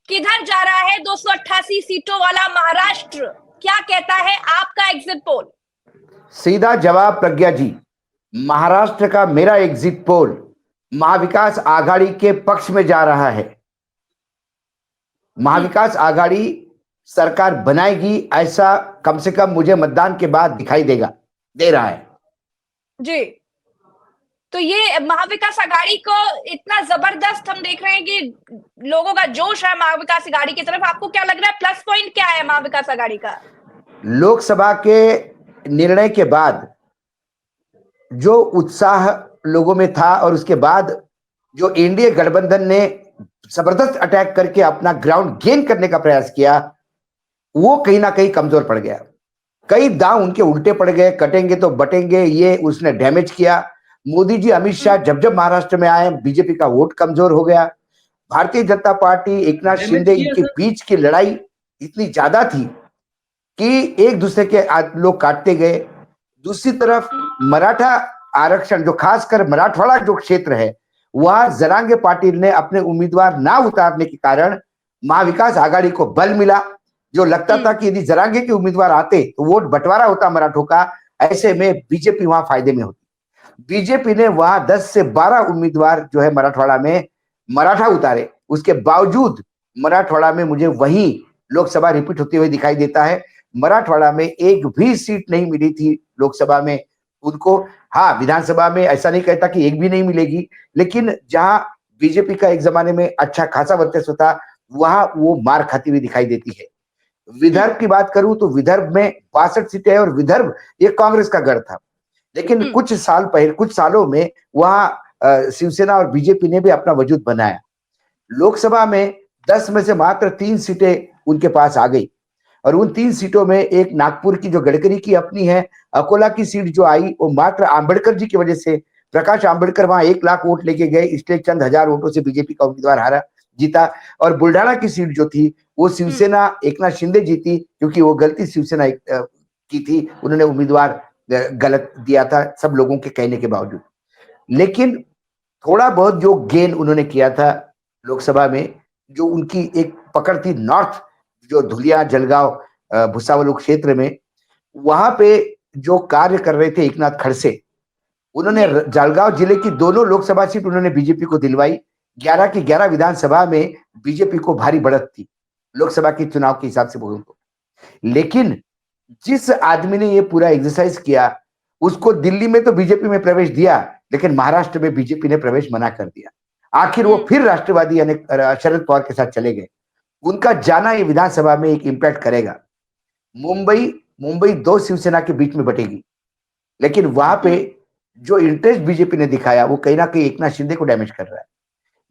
किधर जा रहा है 288 सीटों वाला महाराष्ट्र? क्या कहता है आपका एग्जिट पोल? सीधा जवाब प्रज्ञा जी, महाराष्ट्र का मेरा एग्जिट पोल महाविकास आघाड़ी के पक्ष में जा रहा है। महाविकास आघाड़ी सरकार बनाएगी, ऐसा कम से कम मुझे मतदान के बाद दिखाई दे रहा है जी। तो ये महाविकास आघाड़ी को इतना जबरदस्त हम देख रहे हैं कि लोगों का जोश है महाविकास आघाड़ी की तरफ। आपको क्या लग रहा है, प्लस पॉइंट क्या है महाविकास आघाड़ी का? लोकसभा के निर्णय के बाद जो उत्साह लोगों में था और उसके बाद जो एनडीए गठबंधन ने जबरदस्त अटैक करके अपना ग्राउंड गेन करने का प्रयास किया, वो कहीं ना कहीं कमजोर पड़ गया। कई दांव उनके उल्टे पड़ गए, कटेंगे तो बटेंगे, ये उसने डैमेज किया। मोदी जी, अमित शाह जब जब महाराष्ट्र में आए, बीजेपी का वोट कमजोर हो गया। भारतीय जनता पार्टी, एकनाथ शिंदे, इनके बीच की लड़ाई इतनी ज्यादा थी कि एक दूसरे के लोग काटते गए। दूसरी तरफ मराठा आरक्षण, जो खासकर मराठवाड़ा जो क्षेत्र है, वहां जरांगे पाटिल ने अपने उम्मीदवार ना उतारने के कारण महाविकास आघाड़ी को बल मिला। जो लगता था कि यदि जरांगे के उम्मीदवार आते तो वोट बंटवारा होता मराठों का, ऐसे में बीजेपी वहां फायदे में होती। बीजेपी ने वहां 10 से 12 उम्मीदवार जो है मराठवाड़ा में मराठा उतारे। उसके बावजूद मराठवाड़ा में मुझे वही लोकसभा रिपीट होते हुए दिखाई देता है। मराठवाड़ा में एक भी सीट नहीं मिली थी लोकसभा में उनको। हाँ, विधानसभा में ऐसा नहीं कहता कि एक भी नहीं मिलेगी, लेकिन जहां बीजेपी का एक जमाने में अच्छा खासा वर्चस्व था, वहां वो मार खाती हुई दिखाई देती है। विदर्भ की बात करूं तो विदर्भ में 62 सीटें है और विदर्भ ये कांग्रेस का गढ़ था। लेकिन कुछ सालों में वहां शिवसेना और बीजेपी ने भी अपना वजूद बनाया। लोकसभा में 10 में से मात्र 3 सीटें उनके पास आ गई और उन 3 सीटों में एक नागपुर की जो गडकरी की अपनी है, अकोला की सीट जो आई वो मात्र आंबेडकर जी की वजह से, प्रकाश आंबेडकर वहां 1 लाख वोट लेके गए, इसलिए चंद हजार वोटों से बीजेपी का उम्मीदवार जीता। और बुल्ढाना की सीट जो थी वो शिवसेना एकनाथ शिंदे जीती, क्योंकि वो गलती शिवसेना की थी, उन्होंने उम्मीदवार गलत दिया था सब लोगों के कहने के बावजूद। लेकिन थोड़ा बहुत जो गेन उन्होंने किया था लोकसभा में, जो उनकी एक पकड़ थी नॉर्थ, जो धुलिया, जलगांव, भुसावल क्षेत्र में, वहां पे जो कार्य कर रहे थे एकनाथ खड़से, उन्होंने जलगांव जिले की दोनों लोकसभा सीट उन्होंने बीजेपी को दिलवाई। 11 की 11 विधानसभा में बीजेपी को भारी बढ़त थी लोकसभा के चुनाव के हिसाब से बोलूं तो। लेकिन जिस आदमी ने ये पूरा एक्सरसाइज किया, उसको दिल्ली में तो बीजेपी में प्रवेश दिया, लेकिन महाराष्ट्र में बीजेपी ने प्रवेश मना कर दिया। आखिर वो फिर राष्ट्रवादी यानी शरद पवार के साथ चले गए। उनका जाना ये विधानसभा में एक इंपैक्ट करेगा। मुंबई 2 शिवसेना के बीच में बटेगी, लेकिन वहां पे जो इंटरेस्ट बीजेपी ने दिखाया वो कहीं ना कहीं एकनाथ शिंदे को डैमेज कर रहा है।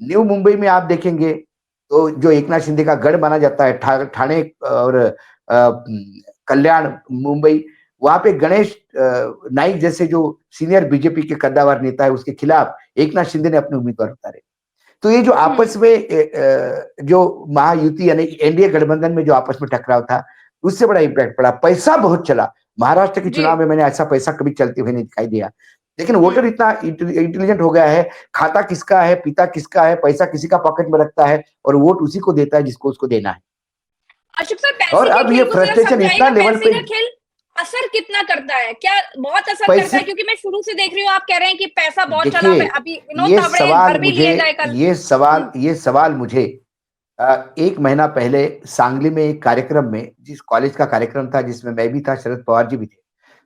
न्यू मुंबई में आप देखेंगे तो जो एकनाथ शिंदे का गढ़ माना जाता है, ठाणे और कल्याण मुंबई, वहां पे गणेश नाइक जैसे जो सीनियर बीजेपी के कद्दावर नेता है, उसके खिलाफ एकनाथ शिंदे ने अपने उम्मीदवार उतारे। तो ये जो आपस में जो महायुति यानी एनडीए गठबंधन में जो आपस में टकराव था, उससे बड़ा इंपैक्ट पड़ा। पैसा बहुत चला महाराष्ट्र के चुनाव में, मैंने ऐसा पैसा कभी चलते हुए नहीं दिखाई दिया। लेकिन वोटर इतना इंटेलिजेंट हो गया है, खाता किसका है, पिता किसका है, पैसा किसी का पॉकेट में रखता है और वोट उसी को देता है जिसको उसको देना है। अशोक सर, पैसे और अब ये फ्रस्ट्रेशन इतना लेवल पे, खेल असर कितना करता है? क्या बहुत असर करता है? क्योंकि मैं शुरू से देख रही हूँ, आप कह रहे हैं कि पैसा बहुत चला। अभी ये सवाल मुझे 1 महीना पहले सांगली में एक कार्यक्रम में, जिस कॉलेज का कार्यक्रम था जिसमें मैं भी था, शरद पवार जी भी थे,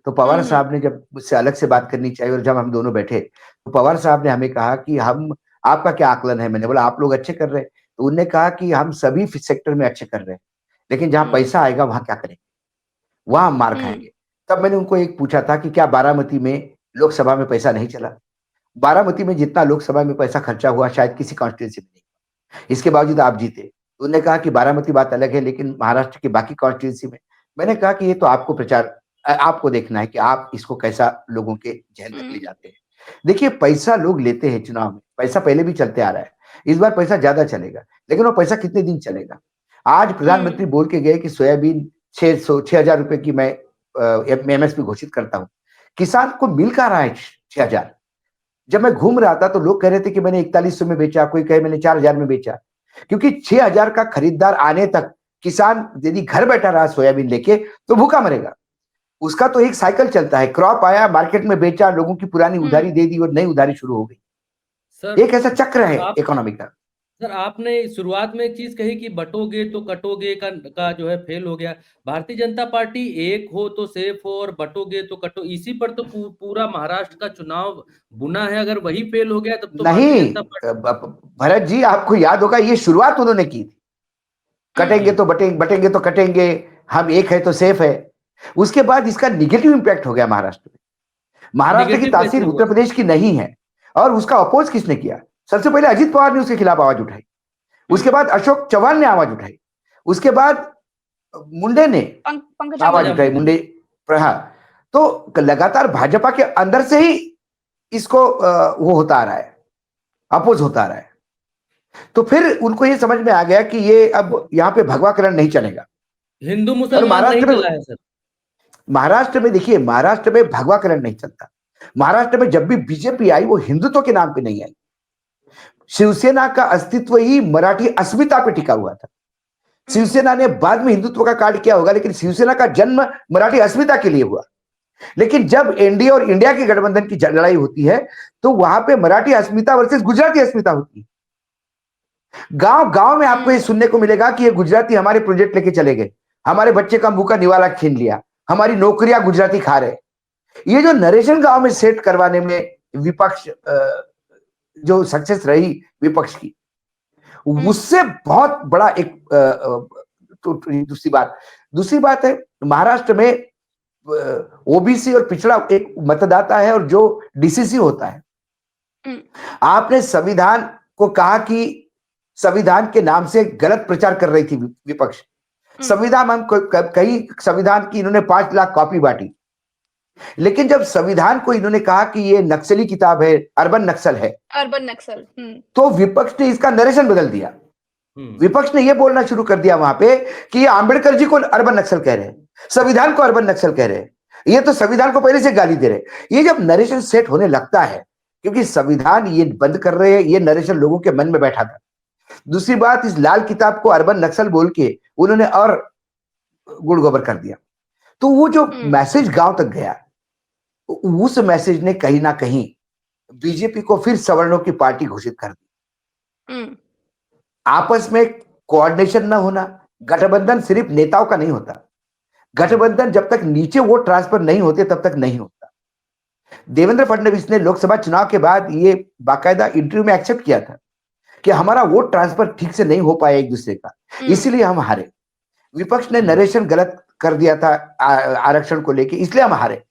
तो पवार साहब ने जब मुझसे अलग से बात करनी चाहिए और जब हम दोनों बैठे तो पवार साहब ने हमें कहा कि हम, आपका क्या आकलन है? मैंने बोला आप लोग अच्छे कर रहे हैं। तो उन्होंने कहा कि हम सभी सेक्टर में अच्छे कर रहे हैं, लेकिन जहां पैसा आएगा वहां क्या करेंगे, वहां मार खाएंगे। तब मैंने उनको एक पूछा था कि क्या बारामती में लोकसभा में पैसा नहीं चला? बारामती में जितना लोकसभा में पैसा खर्चा हुआ शायद किसी कॉन्स्टिट्यूंसी में नहीं, इसके बावजूद आप जीते। उन्होंने कहा कि बारामती बात अलग है, लेकिन महाराष्ट्र की बाकी कॉन्स्टिट्यूंसी में। मैंने कहा कि ये तो आपको प्रचार, आपको देखना है कि आप इसको कैसा लोगों के जहन तक ले जाते हैं। देखिए, पैसा लोग लेते हैं चुनाव में, पैसा पहले भी चलते आ रहा है, इस बार पैसा ज्यादा चलेगा, लेकिन वो पैसा कितने दिन चलेगा? आज प्रधानमंत्री बोल के गए कि सोयाबीन 6,000 रुपए की मैं एमएसपी घोषित करता हूं। किसान को मिल कहाँ रहा है 6,000? जब मैं घूम रहा था तो लोग कह रहे थे कि मैंने 4100 में बेचा, कोई कहे मैंने 4,000 में बेचा। क्योंकि 6,000 का खरीदार आने तक किसान यदि घर बैठा रहा सोयाबीन लेके तो भूखा मरेगा। उसका तो एक साइकिल चलता है, क्रॉप आया, मार्केट में बेचा, लोगों की पुरानी उधारी दे दी और नई उधारी शुरू हो गई। सर एक ऐसा चक्र है आप इकोनॉमी का। सर आपने शुरुआत में एक चीज कही कि बटोगे तो कटोगे का जो है फेल हो गया। भारतीय जनता पार्टी एक हो तो सेफ हो और बटोगे तो कटो, इसी पर तो पूरा महाराष्ट्र का चुनाव बुना है। अगर वही फेल हो गया तब तो भारतीय नहीं जनता पार्टी। भरत जी, आपको याद होगा ये शुरुआत उन्होंने की थी, कटेंगे तो बटेंगे, बटेंगे तो कटेंगे, हम एक है तो सेफ है। उसके बाद इसका निगेटिव इंपैक्ट हो गया महाराष्ट्र में। महाराष्ट्र की नेगेटिव तासीर कैसे हुआ? उत्तर प्रदेश की नहीं है। और उसका अपोज किसने किया? सबसे पहले अजित पवार ने उसके खिलाफ आवाज उठाई, उसके बाद अशोक चौहान ने आवाज उठाई, उसके बाद मुंडे ने आवाज उठाई, मुंडे। हाँ, तो लगातार भाजपा के अंदर से ही इसको वो होता आ रहा है, अपोज होता आ रहा है। तो फिर उनको ये समझ में आ गया कि ये अब यहाँ पे भगवाकरण नहीं चलेगा। हिंदू मुसलमान नहीं चला है सर। महाराष्ट्र में देखिए, महाराष्ट्र में भगवाकरण नहीं चलता। महाराष्ट्र में जब भी बीजेपी आई वो हिंदुत्व के नाम पे नहीं आई। शिवसेना का अस्तित्व ही मराठी अस्मिता पे टिका हुआ था। शिवसेना ने बाद में हिंदुत्व का कार्ड किया होगा, लेकिन शिवसेना का जन्म मराठी अस्मिता के लिए हुआ। लेकिन जब एनडीए और इंडिया के गठबंधन की लड़ाई होती है तो वहां पे मराठी अस्मिता वर्सेस गुजराती अस्मिता होती है। गांव गांव में आपको ये सुनने को मिलेगा कि ये गुजराती हमारे प्रोजेक्ट लेके चले गए, हमारे बच्चे का मुंह का निवाला छीन लिया, हमारी नौकरियां गुजराती खा रहे। ये जो नरेशन गांव में सेट करवाने में विपक्ष जो सक्सेस रही विपक्ष की, उससे बहुत बड़ा एक तो दूसरी बात है, महाराष्ट्र में ओबीसी और पिछड़ा एक मतदाता है और जो डीसीसी होता है। आपने संविधान को कहा कि संविधान के नाम से गलत प्रचार कर रही थी विपक्ष। संविधान हम कई संविधान की इन्होंने 5 लाख कॉपी बांटी, लेकिन जब संविधान को इन्होंने कहा कि ये नक्सली किताब है, अर्बन नक्सल है, अर्बन नक्सल, तो विपक्ष ने इसका नरेशन बदल दिया। विपक्ष ने यह बोलना शुरू कर दिया वहां पे कि ये आंबेडकर जी को अर्बन नक्सल कह रहे हैं, संविधान को अर्बन नक्सल कह रहे हैं, ये तो संविधान को पहले से गाली दे रहे। ये जब नरेशन सेट होने लगता है, क्योंकि संविधान ये बंद कर रहे हैं, ये नरेशन लोगों के मन में बैठा था। दूसरी बात, इस लाल किताब को अर्बन नक्सल बोल के उन्होंने और गुड़ गोबर कर दिया। तो वो जो मैसेज गांव तक गया, उस मैसेज ने कहीं ना कहीं बीजेपी को फिर सवर्णों की पार्टी घोषित कर दी। आपस में कोऑर्डिनेशन ना होना, गठबंधन सिर्फ नेताओं का नहीं होता। गठबंधन जब तक नीचे वोट ट्रांसफर नहीं होते तब तक नहीं होता। देवेंद्र फडणवीस ने लोकसभा चुनाव के बाद ये बाकायदा इंटरव्यू में एक्सेप्ट किया था कि हमारा वोट ट्रांसफर ठीक से नहीं हो पाया एक दूसरे का, इसीलिए हम हारे। विपक्ष ने नरेशन गलत कर दिया था आरक्षण को लेके, इसलिए हम हारे।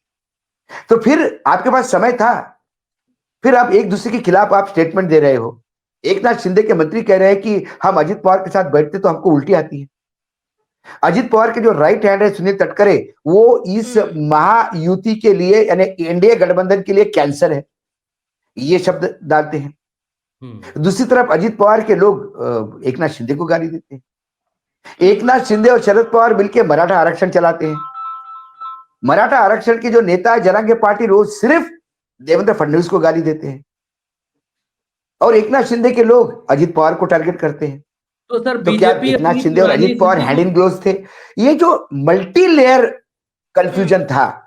तो फिर आपके पास समय था, फिर आप एक दूसरे के खिलाफ आप स्टेटमेंट दे रहे हो। एकनाथ शिंदे के मंत्री कह रहे हैं कि हम अजित पवार के साथ बैठते तो हमको उल्टी आती है। अजित पवार के जो राइट हैंड है सुनील तटकरे, वो इस महायुति के लिए यानी एनडीए गठबंधन के लिए कैंसर है, ये शब्द डालते हैं। दूसरी तरफ अजित पवार के लोग एकनाथ शिंदे को गाली देते हैं। एकनाथ शिंदे और शरद पवार मिलकर मराठा आरक्षण चलाते हैं। मराठा आरक्षण के जो नेता है जरांगे पाटिल, रोज सिर्फ देवेंद्र फडणवीस को गाली देते हैं और एकनाथ शिंदे के लोग अजित पवार को टारगेट करते हैं। तो सर तो क्या एकनाथ शिंदे और Ajit Pawar hand in gloves थे? ये जो मल्टी लेयर कंफ्यूजन था।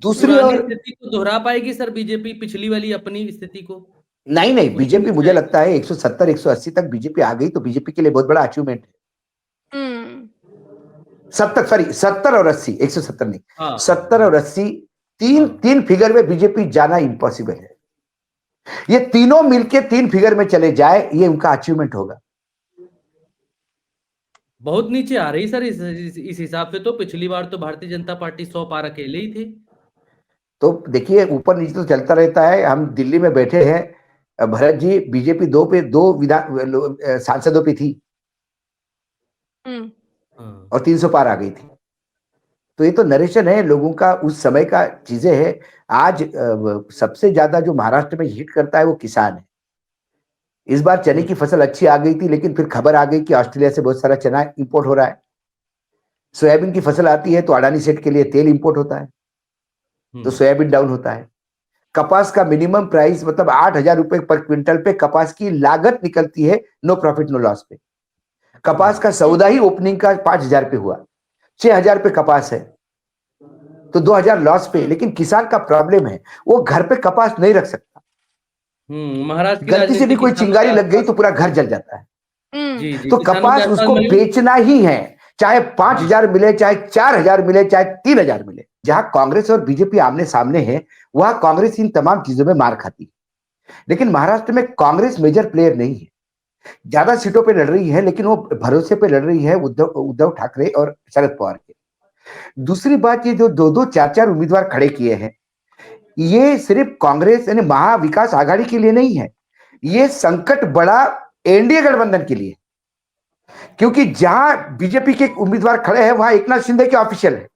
दूसरी ओर स्थिति को दोहरा पाएगी सर बीजेपी पिछली वाली अपनी स्थिति को? नहीं, बीजेपी मुझे लगता है 170 180 तक बीजेपी आ गई तो बीजेपी के लिए बहुत बड़ा अचीवमेंट है। 70 और 80, 170 नहीं, 70 और 80, तीन फिगर में बीजेपी जाना इम्पॉसिबल है। ये तीनों मिलके 3 फिगर में चले जाए, ये उनका अचीवमेंट होगा। बहुत नीचे आ रही सर इस हिसाब से। तो पिछली बार तो भारतीय जनता पार्टी 100 पार अकेले ही थे। तो देखिए, ऊपर नीचे तो चलता रहता है। हम दिल्ली में बैठे हैं भरत जी, बीजेपी 2 विधान सांसदों पे थी और 300 पार आ गई थी। तो ये तो नरेशन है लोगों का, उस समय का चीजें है। आज सबसे ज्यादा जो महाराष्ट्र में हिट करता है वो किसान है। इस बार चने की फसल अच्छी आ गई थी, लेकिन फिर खबर आ गई कि ऑस्ट्रेलिया से बहुत सारा चना इंपोर्ट हो रहा है। सोयाबीन की फसल आती है तो अडानी सेठ के लिए तेल इंपोर्ट होता है, तो सोयाबीन डाउन होता है। कपास का मिनिमम प्राइस मतलब 8,000 रुपए पर क्विंटल पे कपास की लागत निकलती है, नो प्रॉफिट नो लॉस पे। कपास का सौदा ही ओपनिंग का 5,000 पे हुआ, 6,000 पे कपास है, तो 2,000 लॉस पे। लेकिन किसान का प्रॉब्लम है, वो घर पे कपास नहीं रख सकता। महाराष्ट्र की गलती से भी राजनीति कोई किसानों चिंगारी के लग गई तो आसपास। पूरा घर जल जाता है। जी जी, तो किसानों के कपास आसपास उसको मयूर। बेचना ही है, चाहे 5,000 मिले, चाहे 4,000 मिले, चाहे 3,000 मिले। जहां कांग्रेस और बीजेपी आमने सामने है, वहां कांग्रेस इन तमाम चीजों में मार खाती है। लेकिन महाराष्ट्र में कांग्रेस मेजर प्लेयर नहीं है, ज्यादा सीटों पे लड़ रही है, लेकिन वो भरोसे पे लड़ रही है उद्धव ठाकरे और शरद पवार के। दूसरी बात, ये जो दो दो चार चार उम्मीदवार खड़े किए हैं, ये सिर्फ कांग्रेस यानी महाविकास आघाड़ी के लिए नहीं है, ये संकट बड़ा एनडीए गठबंधन के लिए। क्योंकि जहां बीजेपी के उम्मीदवार खड़े हैं वहां एकनाथ शिंदे के ऑफिशियल है,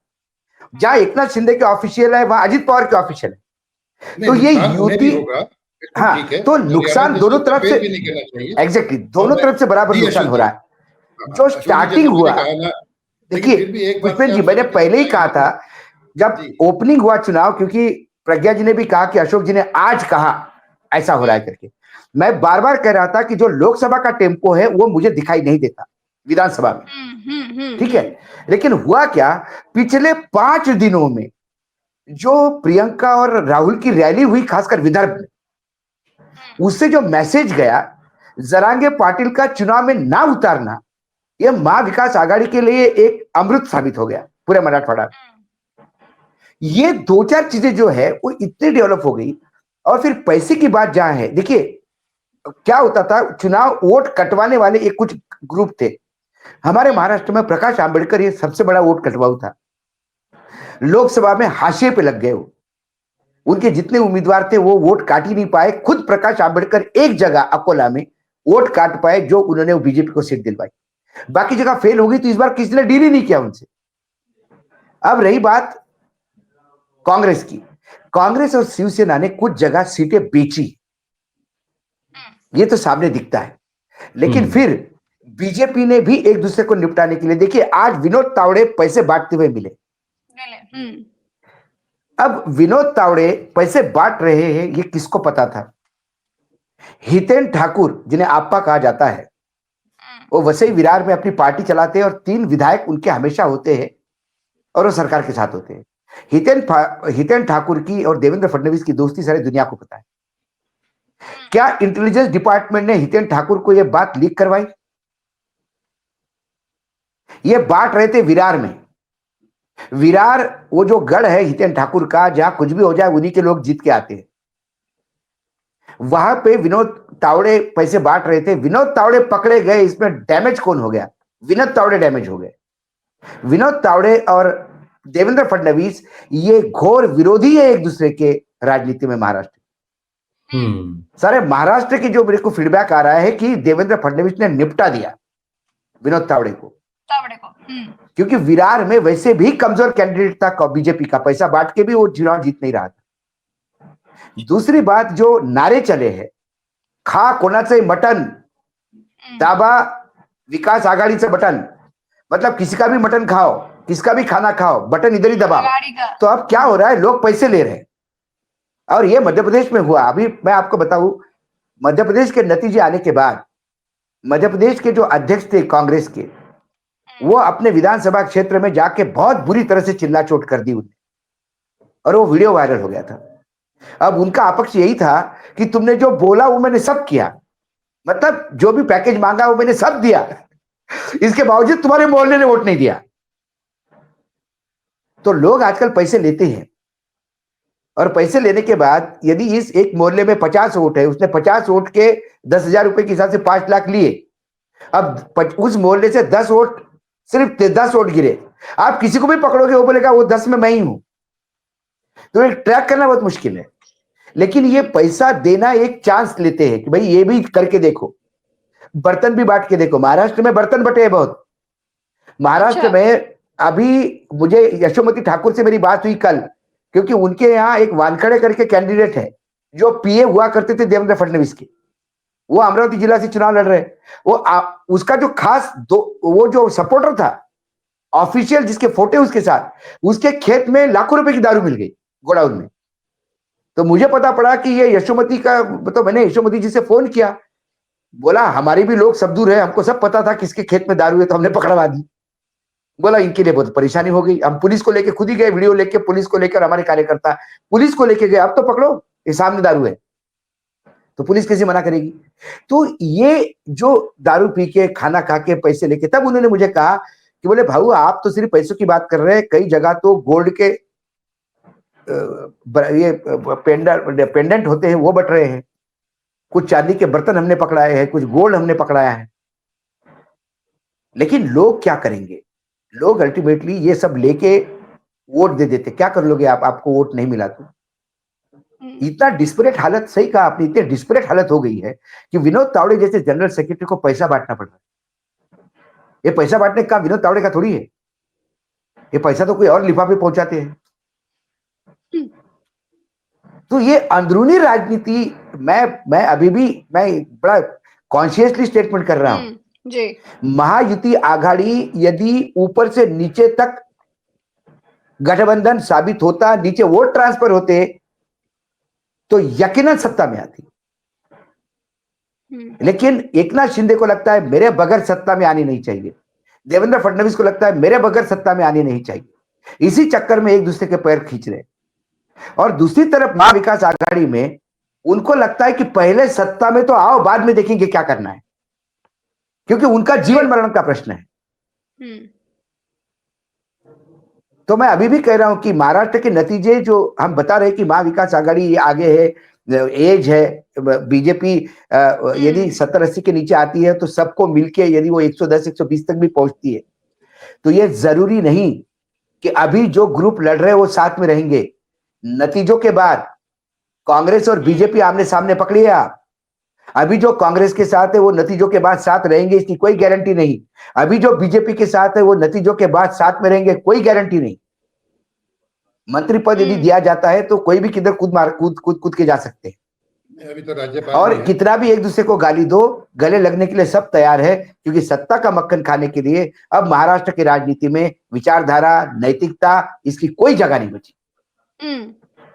जहां एकनाथ शिंदे के ऑफिशियल है वहां अजित पवार के ऑफिशियल है। तो ये युति, हाँ, तो नुकसान दोनों तरफ से, एग्जैक्टली दोनों तरफ से बराबर नुकसान हो रहा है। जो स्टार्टिंग हुआ, देखिए पुष्पेंद्र जी, मैंने पहले ही कहा था जब ओपनिंग हुआ चुनाव, क्योंकि प्रज्ञा जी ने भी कहा कि अशोक जी ने आज कहा ऐसा हो रहा है करके, मैं बार बार कह रहा था कि जो लोकसभा का टेम्पो है वो मुझे दिखाई नहीं देता विधानसभा में, ठीक है। लेकिन हुआ क्या, पिछले 5 दिनों में जो प्रियंका और राहुल की रैली हुई, खासकर विदर्भ में, उससे जो मैसेज गया, जरांगे पाटिल का चुनाव में ना उतारना, यह महाविकास आघाड़ी के लिए एक अमृत साबित हो गया पूरे मराठवाड़ा में। ये 2-4 चीजें जो है वो इतनी डेवलप हो गई। और फिर पैसे की बात जहां है, देखिए क्या होता था, चुनाव वोट कटवाने वाले एक कुछ ग्रुप थे हमारे महाराष्ट्र में। प्रकाश आंबेडकर ये सबसे बड़ा वोट कटवाऊ था, लोकसभा में हाशिए पे लग गए वो। उनके जितने उम्मीदवार थे वो वोट काट ही नहीं पाए। खुद प्रकाश आंबेडकर एक जगह अकोला में वोट काट पाए, जो उन्होंने बीजेपी को सीट दिलवाई, बाकी जगह फेल हो गई। तो इस बार किसी ने डील ही नहीं किया उनसे। अब रही बात कांग्रेस की, कांग्रेस और शिवसेना ने कुछ जगह सीटें बेची, ये तो सामने दिखता है। लेकिन फिर बीजेपी ने भी एक दूसरे को निपटाने के लिए, देखिए आज विनोद तावड़े पैसे बांटते हुए मिले। अब विनोद तावड़े पैसे बांट रहे हैं, ये किसको पता था? हितेन ठाकुर, जिन्हें आपा कहा जाता है, वो वसई विरार में अपनी पार्टी चलाते हैं और 3 विधायक उनके हमेशा होते हैं और वो सरकार के साथ होते हैं। हितेन ठाकुर की और देवेंद्र फडणवीस की दोस्ती सारी दुनिया को पता है। क्या इंटेलिजेंस डिपार्टमेंट ने हितेन ठाकुर को यह बात लीक करवाई? ये बांट रहे थे विरार में। विरार वो जो गढ़ है हितेन ठाकुर का, जहां कुछ भी हो जाए उन्हीं के लोग जीत के आते हैं, वहां पे विनोद तावड़े पैसे बांट रहे थे। विनोद तावड़े पकड़े गए, इसमें डैमेज कौन हो गया? विनोद तावड़े डैमेज हो गए। विनोद तावड़े और देवेंद्र फडणवीस ये घोर विरोधी है एक दूसरे के राजनीति में महाराष्ट्र। सारे महाराष्ट्र की जो मेरे को फीडबैक आ रहा है कि देवेंद्र फडणवीस ने निपटा दिया विनोद तावड़े को। क्योंकि विरार में वैसे भी कमजोर कैंडिडेट था बीजेपी का, पैसा बांट के भी वो चुनाव जीत नहीं रहा था। दूसरी बात, जो नारे चले हैं, खा कोणाचे मटन, दाबा विकास आघाडीचं बटन, मतलब किसी का भी मटन खाओ, किसका भी खाना खाओ, बटन इधर ही दबाओ। तो अब क्या हो रहा है, लोग पैसे ले रहे हैं। और ये मध्य प्रदेश में हुआ। अभी मैं आपको बताऊं, मध्य प्रदेश के नतीजे आने के बाद मध्य प्रदेश के जो अध्यक्ष थे कांग्रेस के, वो अपने विधानसभा क्षेत्र में जाके बहुत बुरी तरह से चिल्ला चोट कर दी उन्हें, और वो वीडियो वायरल हो गया था। अब उनका अपक्ष यही था कि तुमने जो बोला वो मैंने सब किया, मतलब जो भी पैकेज मांगा वो मैंने सब दिया, इसके बावजूद तुम्हारे मोहल्ले ने वोट नहीं दिया। तो लोग आजकल पैसे लेते हैं, और पैसे लेने के बाद यदि इस एक मोहल्ले में 50 वोट है, उसने 50 वोट के 10,000 रुपए के हिसाब से 5 लाख लिए। अब उस मोहल्ले से 10 वोट, सिर्फ 10 वोट गिरे। आप किसी को भी पकड़ोगे वो बोलेगा वो 10 में मैं ही हूं। तो एक ट्रैक करना बहुत मुश्किल है। लेकिन ये पैसा देना एक चांस लेते हैं कि भाई ये भी करके देखो, बर्तन भी बांट के देखो। महाराष्ट्र में बर्तन बटे हैं बहुत। महाराष्ट्र में अभी मुझे यशोमती ठाकुर से मेरी बात हुई कल, क्योंकि उनके यहाँ एक वानखड़े करके कैंडिडेट है जो पीए हुआ करते थे देवेंद्र फडणवीस के, वो अमरावती जिला से चुनाव लड़ रहे। उसका जो खास वो जो सपोर्टर था ऑफिशियल, जिसके फोटो उसके साथ, उसके खेत में लाखों रुपए की दारू मिल गई गोडाउन में। तो मुझे पता पड़ा कि ये यशोमती का, तो मैंने यशोमती जी से फोन किया, बोला हमारी भी लोग सब दूर है, हमको सब पता था किसके खेत में दारू है, तो हमने पकड़वा दी। बोला इनके लिए बहुत परेशानी हो गई, हम पुलिस को लेके खुद ही गए, वीडियो लेके पुलिस को लेकर, हमारे कार्यकर्ता पुलिस को लेके गए, अब तो पकड़ो, ये सामने दारू है, तो पुलिस कैसे मना करेगी। तो ये जो दारू पी के, खाना खा के, पैसे लेके, तब उन्होंने मुझे कहा कि बोले भाऊ आप तो सिर्फ पैसों की बात कर रहे हैं, कई जगह तो गोल्ड के ये पेंडेंट होते हैं वो बट रहे हैं, कुछ चांदी के बर्तन हमने पकड़ाए हैं, कुछ गोल्ड हमने पकड़ाया है। लेकिन लोग क्या करेंगे, लोग अल्टीमेटली ये सब लेके वोट दे देते। क्या कर लोगे आप, आपको वोट नहीं मिला तो। इतना डिस्परेट हालत, सही कहा आपने, इतनी डिस्परेट हालत हो गई है कि विनोद तावड़े जैसे जनरल सेक्रेटरी को पैसा बांटना पड़ रहा है। ये पैसा बांटने का विनोद तावड़े का थोड़ी है, ये पैसा तो कोई और लिफाफे पहुंचाते हैं। तो ये अंदरूनी राजनीति, मैं अभी भी मैं बड़ा कॉन्शियसली स्टेटमेंट कर रहा हूं जी। महायुति आघाड़ी यदि ऊपर से नीचे तक गठबंधन साबित होता, नीचे वोट ट्रांसफर होते, तो यकीनन सत्ता में आती। लेकिन एकनाथ शिंदे को लगता है मेरे बगैर सत्ता में आनी नहीं चाहिए, देवेंद्र फडणवीस को लगता है मेरे बगैर सत्ता में आनी नहीं चाहिए, इसी चक्कर में एक दूसरे के पैर खींच रहे। और दूसरी तरफ महाविकास आघाड़ी में उनको लगता है कि पहले सत्ता में तो आओ, बाद में देखेंगे क्या करना है, क्योंकि उनका जीवन मरण का प्रश्न है। तो मैं अभी भी कह रहा हूं कि महाराष्ट्र के नतीजे जो हम बता रहे कि महाविकास आघाड़ी आगे है, एज है, बीजेपी यदि 70-80 के नीचे आती है तो सबको मिलके यदि वो 110-120 तक भी पहुंचती है, तो ये जरूरी नहीं कि अभी जो ग्रुप लड़ रहे हैं वो साथ में रहेंगे। नतीजों के बाद कांग्रेस और बीजेपी आमने सामने पकड़ी है आप, अभी जो कांग्रेस के साथ है वो नतीजों के बाद साथ रहेंगे, इसकी कोई गारंटी नहीं। अभी जो बीजेपी के साथ है वो नतीजों के बाद साथ में रहेंगे, कोई गारंटी नहीं। मंत्री पद यदि दिया जाता है तो कोई भी किधर कूद के जा सकते हैं। अभी तो राज्यपाल और कितना भी एक दूसरे को गाली दो, गले लगने के लिए सब तैयार है, क्योंकि सत्ता का मक्खन खाने के लिए अब महाराष्ट्र की राजनीति में विचारधारा, नैतिकता, इसकी कोई जगह नहीं बची।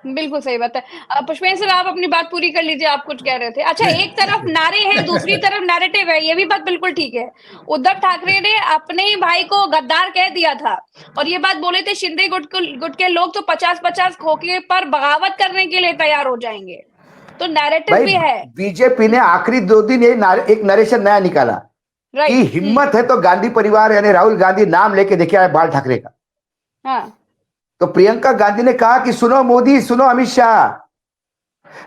बिल्कुल सही बात है। पुष्पेंद्र सर, आप अपनी बात पूरी कर लीजिए, आप कुछ कह रहे थे। अच्छा, एक तरफ नारे हैं, दूसरी तरफ नैरेटिव है, ये भी बात बिल्कुल ठीक है। उद्धव ठाकरे ने अपने ही भाई को गद्दार कह दिया था और ये बात बोले थे, शिंदे गुट के लोग तो 50-50 खोखे पर बगावत करने के लिए तैयार हो जाएंगे। तो नैरेटिव भी है। बीजेपी ने आखिरी 2 दिन एक नरेशन नया निकाला कि हिम्मत है तो गांधी परिवार यानी राहुल गांधी नाम लेके देखिए बाल ठाकरे का। हाँ। तो प्रियंका गांधी ने कहा कि सुनो मोदी, सुनो अमित शाह,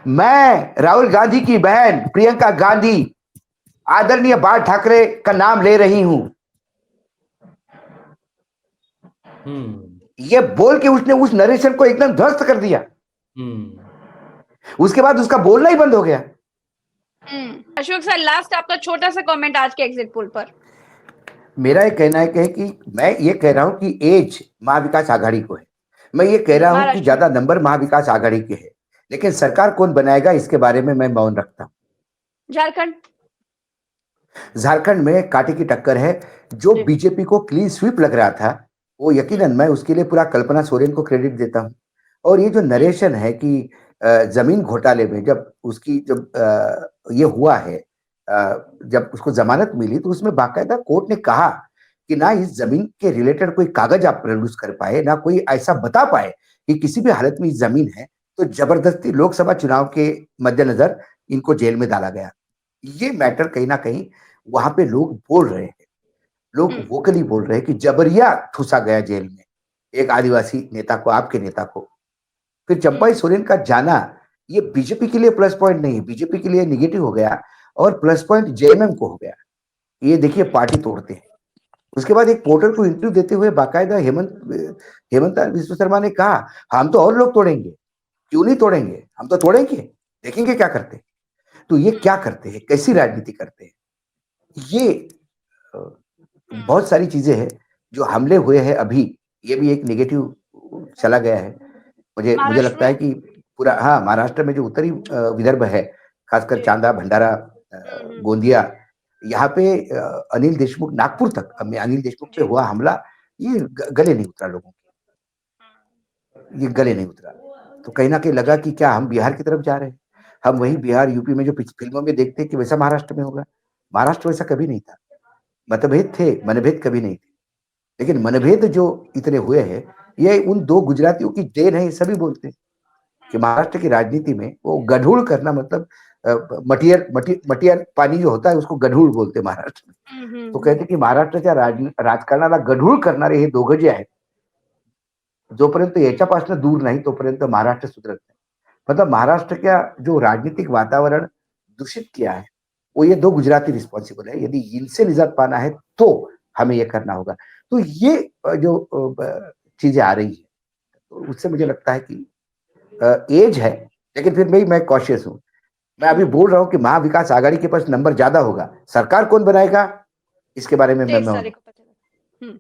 मैं राहुल गांधी की बहन प्रियंका गांधी आदरणीय बाल ठाकरे का नाम ले रही हूं। ये बोल के उसने उस नरेशन को एकदम ध्वस्त कर दिया। उसके बाद उसका बोलना ही बंद हो गया। अशोक सर, लास्ट आपका छोटा सा कमेंट आज के एग्जिट पोल पर। मेरा ये कहना है कि मैं ये कह रहा हूं कि एज महाविकास आघाड़ी को है, मैं ये कह रहा हूं कि ज्यादा नंबर महाविकास आघाड़ी के है, लेकिन सरकार कौन बनाएगा इसके बारे में मैं मौन रखता हूं। झारखंड में कांटे की टक्कर है। जो बीजेपी को क्लीन स्वीप लग रहा था वो यकीनन मैं उसके लिए पूरा कल्पना सोरेन को क्रेडिट देता हूं। और ये जो नरेशन है कि जमीन घोटाले में जब ये हुआ है, जब उसको जमानत मिली तो उसमें बाकायदा कोर्ट ने कहा कि ना इस जमीन के रिलेटेड कोई कागज आप प्रोड्यूस कर पाए, ना कोई ऐसा बता पाए कि किसी भी हालत में इस जमीन है, तो जबरदस्ती लोकसभा चुनाव के मद्देनजर इनको जेल में डाला गया। ये मैटर कहीं ना कहीं वहां पे लोग बोल रहे हैं, लोग वोकली बोल रहे हैं कि जबरिया ठूसा गया जेल में एक आदिवासी नेता को, आपके नेता को। फिर चंपाई सोरेन का जाना ये बीजेपी के लिए प्लस पॉइंट नहीं, बीजेपी के लिए निगेटिव हो गया और प्लस पॉइंट जेएमएम को हो गया। ये देखिए पार्टी तोड़ते हैं। उसके बाद एक पोर्टल को इंटरव्यू देते हुए बाकायदा हेमंत विश्व शर्मा ने कहा हम तो और लोग तोड़ेंगे, क्यों नहीं तोड़ेंगे, हम तो तोड़ेंगे, देखेंगे क्या करते हैं। तो ये क्या करते हैं, कैसी राजनीति करते हैं, ये बहुत सारी चीजें हैं जो हमले हुए हैं अभी। ये भी एक नेगेटिव चला गया है। मुझे लगता है कि पूरा, हाँ, महाराष्ट्र में जो उत्तरी विदर्भ है, खासकर चांदा, भंडारा, गोंदिया, यहाँ पे अनिल देशमुख, नागपुर तक अनिल देशमुख पे हुआ हमला, ये गले नहीं उतरा लोगों के, ये गले नहीं उतरा। तो कहीं ना कहीं लगा कि क्या हम बिहार की तरफ जा रहे हैं, हम वही बिहार यूपी में जो फिल्मों में देखते हैं कि वैसा महाराष्ट्र में होगा। महाराष्ट्र वैसा कभी नहीं था। मतभेद थे, मनभेद कभी नहीं थे, लेकिन मनभेद जो इतने हुए हैं ये उन दो गुजरातियों की देन है। ये सभी बोलते हैं कि महाराष्ट्र की राजनीति में वो गढ़ूल करना मतलब मटियर पानी जो होता है उसको गढ़ूल बोलते हैं महाराष्ट्र में। तो कहते कि महाराष्ट्राच्या राजकारणाला गढूळ करणारे हे दोघं जे आहेत, जोपर्यंत याच्यापासून दूर नाही तोपर्यंत महाराष्ट्र सुधरत नाही। मतलब महाराष्ट्र का जो राजनीतिक वातावरण दूषित किया है वो ये दो गुजराती रिस्पॉन्सिबल है। यदि इनसे निजात पाना है तो हमें ये करना होगा। तो ये जो चीजें आ रही है तो उससे मुझे लगता है कि एज है, लेकिन फिर मैं कॉशियस हूं। मैं अभी बोल रहा हूं कि महाविकास आघाड़ी के पास नंबर ज्यादा होगा, सरकार कौन बनाएगा इसके बारे में मैं तेज सारे को पता है।